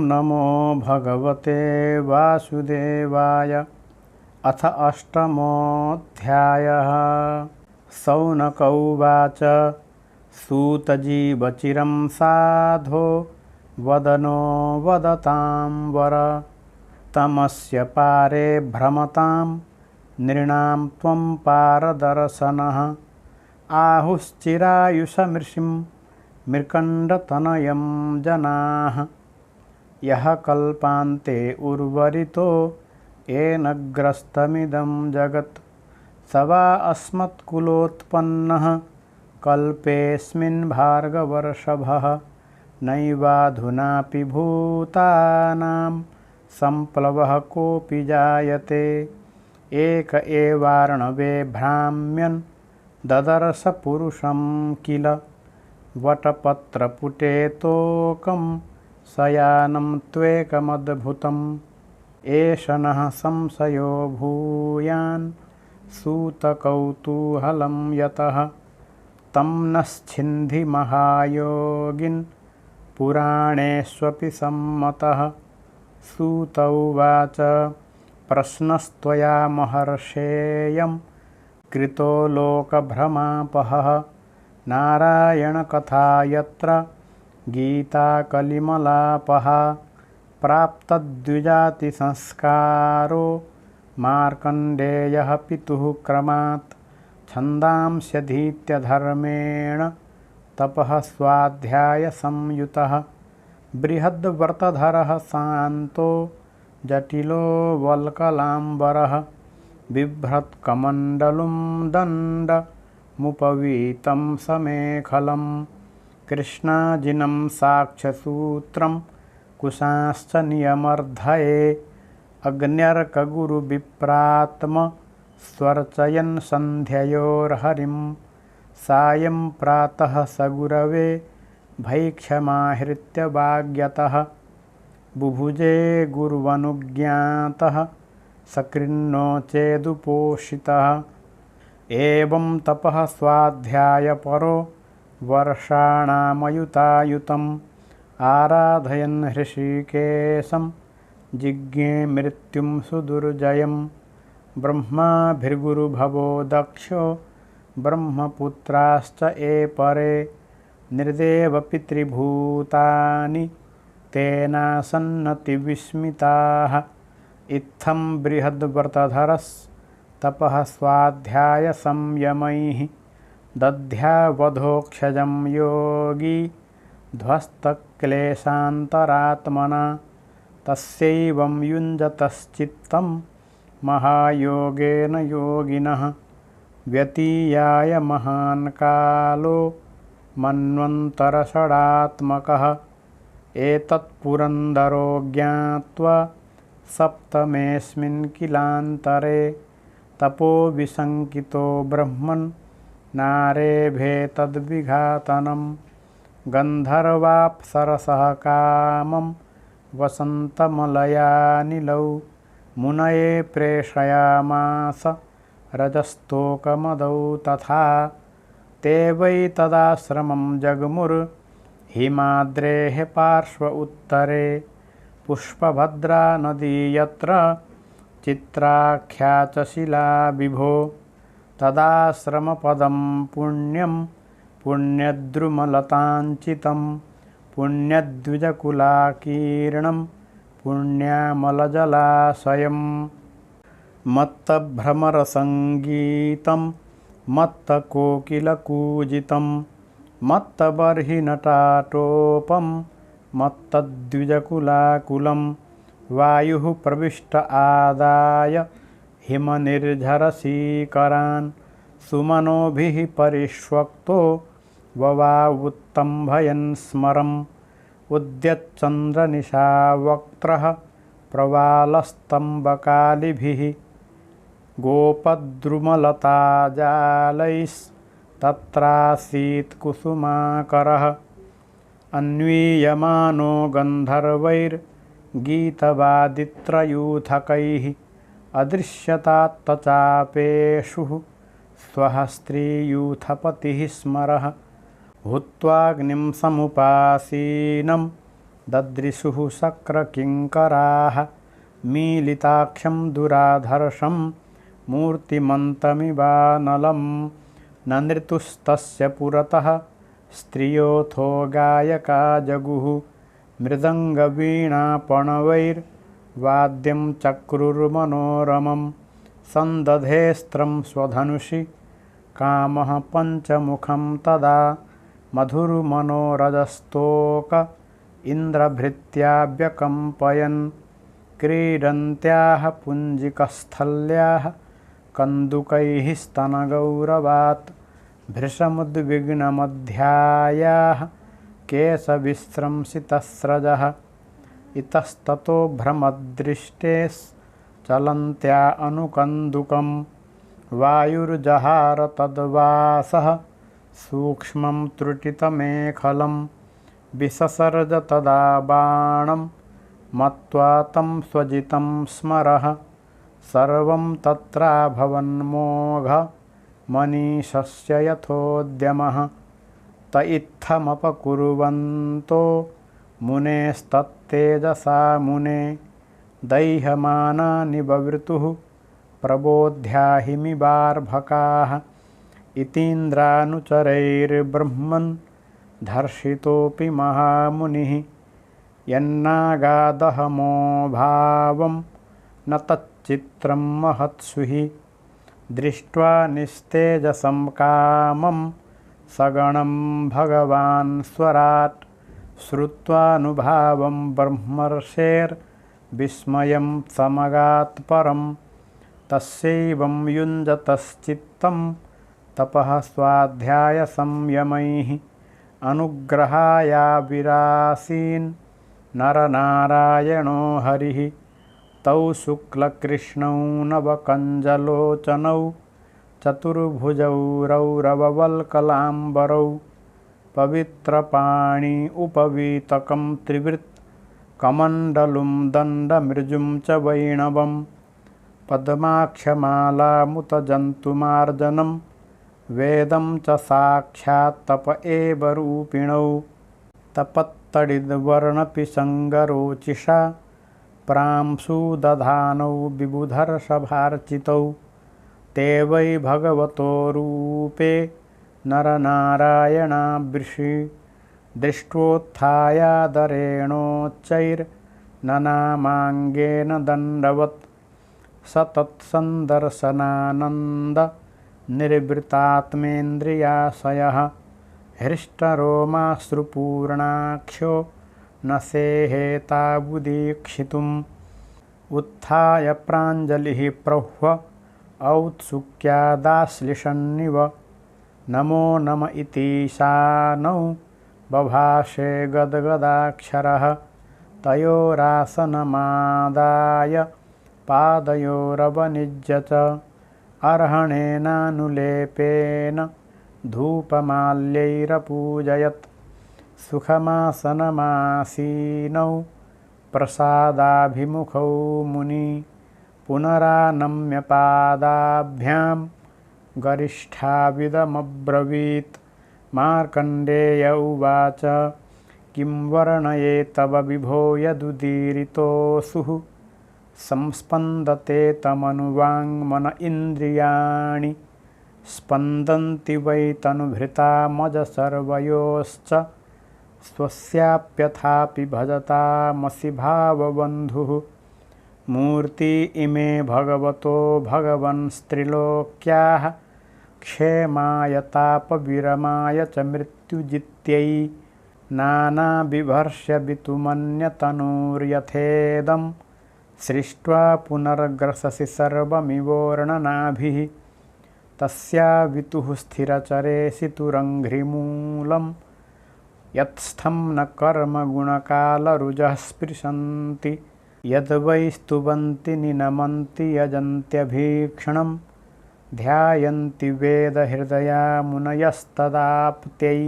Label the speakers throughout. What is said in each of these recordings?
Speaker 1: नमो भगवते वासुदेवाय। अथ अष्टमोऽध्यायः। शौनक उवाच सूतजीवचिरं साधो वदनो वदतां वर। तमस्य पारे भ्रमतां नृणां त्वं पारदर्शनः। आहुश्चिरायुषमृषिं मृकण्डतनयं जनाः। यः कल्पान्ते उर्वरितो येन ग्रस्तमिदं जगत्। स वा अस्मत्कुलोत्पन्नः कल्पेऽस्मिन् भार्गवर्षभः। नैवाधुनापि भूतानां सम्प्लवः कोऽपि जायते। एक एवार्णवे भ्राम्यन् ददर्श पुरुषं किल। वटपत्रपुटे तोकं शयानं त्वेकमद्भुतम्। एष नः संशयो भूयान् सूतकौतूहलं यतः। तं नश्छिन्धि महायोगिन् पुराणेष्वपि सम्मतः। सूत उवाच प्रश्नस्त्वया महर्षेयं कृतो लोकभ्रमापहः। नारायणकथा यत्र गीता कलिमलापहा। प्राप्तद्विजातिसंस्कारो मार्कण्डेयः पितुः क्रमात्। छन्दांस्यधीत्य धर्मेण तपः स्वाध्यायसंयुतः। बृहद्व्रतधरः शान्तो जटिलो वल्कलाम्बरः। बिभ्रत्कमण्डलुं दण्डमुपवीतं समेखलं। कृष्णाजिनं साक्ष्यसूत्रं कुशांश्च नियमर्धये। अग्न्यर्कगुरुविप्रात्म स्वर्चयन् सन्ध्ययोर्हरिं। सायं प्रातः स गुरवे भैक्षमाहृत्य वाग्यतः। बुभुजे गुरुवनुज्ञातः सकृन्नो चेदुपोषितः। एवं तपः स्वाध्यायपरो वर्षाणामयुतायुतम्। आराधयन् हृषीकेशं जिज्ञे मृत्युं सुदुर्जयं। ब्रह्माभिर्गुरुभवो दक्षो ब्रह्मपुत्राश्च ये परे। निर्देवपितृभूतानि तेनासन्नतिविस्मिताः। इत्थं बृहद्व्रतधरस्तपः स्वाध्यायसंयमैः। दध्यावधोक्षजं योगी ध्वस्तक्लेशान्तरात्मना। तस्यैवं युञ्जतश्चित्तं महायोगेन योगिनः। व्यतीयाय महान् कालो मन्वन्तरषडात्मकः। एतत्पुरन्दरो ज्ञात्वा सप्तमेऽस्मिन् किलान्तरे। तपो विशङ्कितो ब्रह्मन् नारेभे तद्विघातनं। गन्धर्वाप्सरसः कामं वसन्तमलयानिलौ। मुनये प्रेषयामास रजस्तोकमदौ तथा। ते वै तदाश्रमं जग्मुर्हिमाद्रेः पार्श्व उत्तरे। पुष्पभद्रा नदी यत्र चित्राख्या च शिला विभो। तदाश्रमपदं पुण्यं पुण्यद्रुमलताञ्चितं। पुण्यद्विजकुलाकीर्णं पुण्यामलजलाशयम्। मत्तभ्रमरसङ्गीतं मत्तकोकिलकूजितं। मत्तबर्हिनटाटोपं मत्तद्विजकुलाकुलं। वायुः प्रविष्ट आदाय हिमनिर्झरसीकरान्। सुमनोभिः परिष्वक्तो ववावुत्तम्भयन् स्मरम्। उद्यच्चन्द्रनिशावक्त्रः प्रवालस्तम्बकालिभिः। गोपद्रुमलताजालैस्तत्रासीत् कुसुमाकरः। अन्वीयमानो गन्धर्वैर्गीतवादित्रयूथकैः। अदृश्यतात्तचापेषु स्वः स्त्रीयूथपतिः स्मरः। हुत्वाग्निं समुपासीनं ददृशुः शक्रकिङ्कराः मीलिताक्षं दुराधर्षं मूर्तिमन्तमिवानलं न नृतुस्तस्य पुरतः स्त्रियोऽथो गायका जगुः मृदङ्गवीणापणवैर्वाद्यं चक्रुर्मनोरमं सन्दधेस्त्रं स्वधनुषि कामः पञ्चमुखं तदा मधुर्मनोरजस्तोक इन्द्रभृत्या व्यकम्पयन् क्रीडन्त्याः पुञ्जिकस्थल्याः कन्दुकैः स्तनगौरवात् भृशमुद्विग्नमध्यायाः केशविस्रंसितस्रजः इतस्ततो भ्रमदृष्टेश्चलन्त्या अनुकन्दुकं वायुर्जहार तद्वासः सूक्ष्मं त्रुटितमेखलं विससर्ज तदा बाणं मत्वा तं स्वजितं स्मरः सर्वं तत्राभवन्मोघ मनीषस्य यथोद्यमः त इत्थमपकुर्वन्तो मुनेस्तत्तेजसा मुने दैह्यमानानि बवृतुः प्रबोध्याहिमिवार्भकाः इतीन्द्रानुचरैर्ब्रह्मन् धर्षितोऽपि महामुनिः यन्नागादहमो भावं न तच्चित्रं महत्सु हि दृष्ट्वा निस्तेजसं कामं सगणं भगवान् स्वराट् श्रुत्वानुभावं ब्रह्मर्षेर्विस्मयं समगात् परं तस्यैवं युञ्जतश्चित्तं तपः स्वाध्यायसंयमैः अनुग्रहायाविरासीन् नरनारायणो हरिः तौ शुक्लकृष्णौ नवकञ्जलोचनौ चतुर्भुजौ रौरववल्कलाम्बरौ पवित्रपाणि उपवीतकं त्रिवृत् कमण्डलुं दण्डमृजुं च वैणवं पद्माक्षमालामुतजन्तुमार्जनं वेदं च साक्षात् तप एव रूपिणौ तपत्तडिद्वर्णपिशङ्गरोचिषा प्रांशु दधानौ विबुधर्षभार्चितौ ते वै भगवतो रूपे नरनारायणावृषि दृष्ट्वोत्थायादरेणोच्चैर्ननामाङ्गेन दण्डवत् स तत्सन्दर्शनानन्द निर्वृतात्मेन्द्रियाशयः हृष्टरोमाश्रुपूर्णाख्यो न सेहेतावुदीक्षितुम् उत्थाय प्राञ्जलिः प्रह्व औत्सुक्यादाश्लिषन्निव नमो नम इतीशानौ बभाषे गद्गदाक्षरः तयोरासनमादाय पादयोरवनिज्य च अर्हणेनानुलेपेन धूपमाल्यैरपूजयत् सुखमासनमासीनौ प्रसादाभिमुखौ मुनि पुनरानम्य पादाभ्यां गरिष्ठाविदमब्रवीत् मार्कण्डेय उवाच किं वर्णये तव विभो यदुदीरितोऽसुः संस्पन्दते तमनुवाङ्मन इन्द्रियाणि स्पन्दन्ति वै तनुभृतामज सर्वयोश्च स्वस्याप्यथापि भजतामसि भावबन्धुः मूर्ति इमे भगवतो भगवंस्त्रिलोक्याः क्षेमाय तापविरमाय च मृत्युजित्यै नानाबिभर्ष्य वितुमन्यतनूर्यथेदं सृष्ट्वा पुनर्ग्रससि सर्वमिवोर्णनाभिः तस्या वितुः स्थिरचरेसि तुरङ्घ्रिमूलं यत्स्थं न कर्मगुणकालरुजः स्पृशन्ति यद्वै स्तुवन्ति निनमन्ति यजन्त्यभीक्षणं ध्यायन्ति वेदहृदया मुनयस्तदाप्त्यै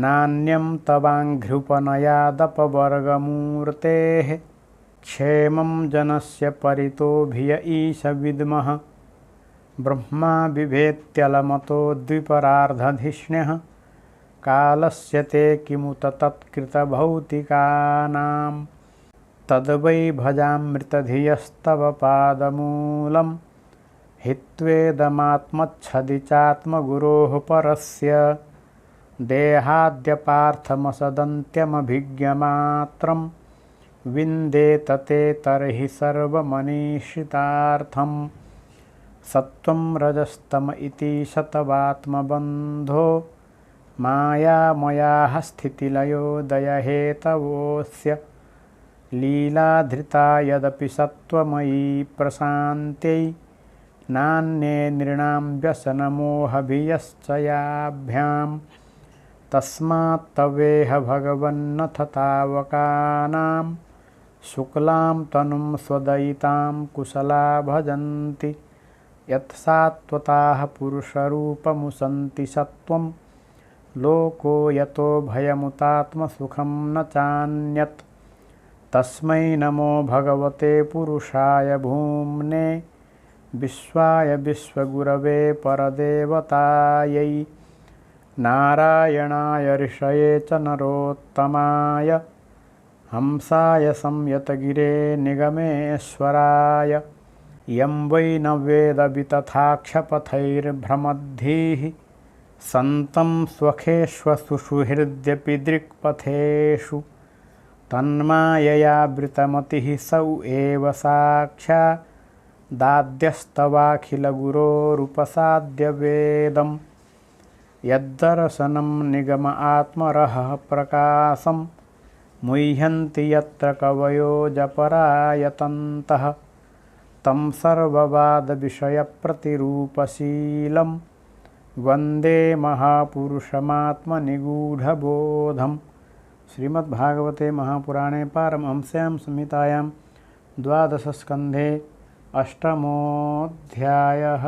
Speaker 1: नान्यं तवाङ्घ्र्युपनयादपवर्गमूर्तेः क्षेमं जनस्य परितोभिय ईश विद्मः ब्रह्मा बिभेत्यलमतो द्विपरार्धधिष्ण्यः कालस्य ते किमुत तत्कृतभौतिकानां तद्वै भजामृतधियस्तव पादमूलं हित्वेदमात्मच्छदि चात्मगुरोः परस्य देहाद्यपार्थमसदन्त्यमभिज्ञमात्रं विन्देत ते तर्हि सर्वमनीषितार्थं सत्त्वं रजस्तम इति शतवात्मबन्धो मायामयाः स्थितिलयोदयहेतवोऽस्य लीलाधृता यदपि सत्त्वमयी प्रशान्त्यै नान्ये नृणां व्यसनमोहभियश्च याभ्यां तस्मात्तवेह भगवन्नथ तावकानां शुक्लां तनुं स्वदयितां कुशला भजन्ति यत्सात्वताः पुरुषरूपमुसन्ति सत्त्वं लोको यतो भयमुतात्मसुखं न चान्यत् तस्मै नमो भगवते पुरुषाय भूम्ने विश्वाय विश्वगुरवे परदेवतायै नारायणाय ऋषये च नरोत्तमाय हंसाय संयतगिरे निगमेश्वराय यं वै न वेदवितथाक्षपथैर्भ्रमद्भिः सन्तं स्वखेष्वसुषुहृद्यपि दृक्पथेषु तन्माययावृतमतिः सौ एव साक्षादाद्यस्तवाखिलगुरोरुपसाद्यवेदं यद्दर्शनं निगम आत्मरहः प्रकाशं मुह्यन्ति यत्र कवयो जपरायतन्तः तं सर्ववादविषयप्रतिरूपशीलं वन्दे महापुरुषमात्मनिगूढबोधम्। श्रीमद्भागवते महापुराणे पारमहंस्यां संहितायां 12 स्कन्धे 8मोऽध्यायः।